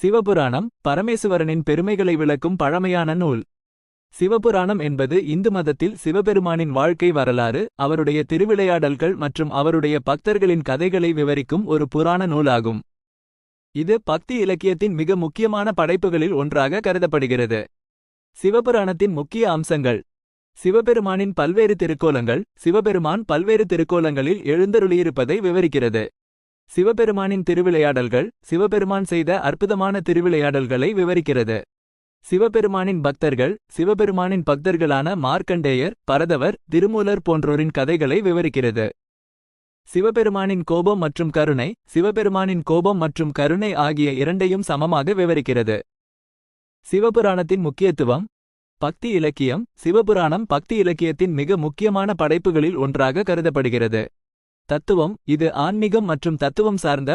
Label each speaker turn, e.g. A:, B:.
A: சிவபுராணம் பரமேசுவரனின் பெருமைகளை விளக்கும் பழமையான நூல். சிவபுராணம் என்பது இந்து மதத்தில் சிவபெருமானின் வாழ்க்கை வரலாறு, அவருடைய திருவிளையாடல்கள் மற்றும் அவருடைய பக்தர்களின் கதைகளை விவரிக்கும் ஒரு புராண நூலாகும். இது பக்தி இலக்கியத்தின் மிக முக்கியமான படைப்புகளில் ஒன்றாக கருதப்படுகிறது. சிவபுராணத்தின் முக்கிய அம்சங்கள்: சிவபெருமானின் பல்வேறு திருக்கோலங்கள். சிவபெருமான் பல்வேறு திருக்கோலங்களில் எழுந்தருளியிருப்பதை விவரிக்கிறது. சிவபெருமானின் திருவிளையாடல்கள். சிவபெருமான் செய்த அற்புதமான திருவிளையாடல்களை விவரிக்கிறது. சிவபெருமானின் பக்தர்கள். சிவபெருமானின் பக்தர்களான மார்க்கண்டேயர், பரதவர், திருமூலர் போன்றோரின் கதைகளை விவரிக்கிறது. சிவபெருமானின் கோபம் மற்றும் கருணை. சிவபெருமானின் கோபம் மற்றும் கருணை ஆகிய இரண்டையும் சமமாக விவரிக்கிறது. சிவபுராணத்தின் முக்கியத்துவம். பக்தி இலக்கியம். சிவபுராணம் பக்தி இலக்கியத்தின் மிக முக்கியமான படைப்புகளில் ஒன்றாக கருதப்படுகிறது. தத்துவம். இது ஆன்மீகம் மற்றும் தத்துவம் சார்ந்த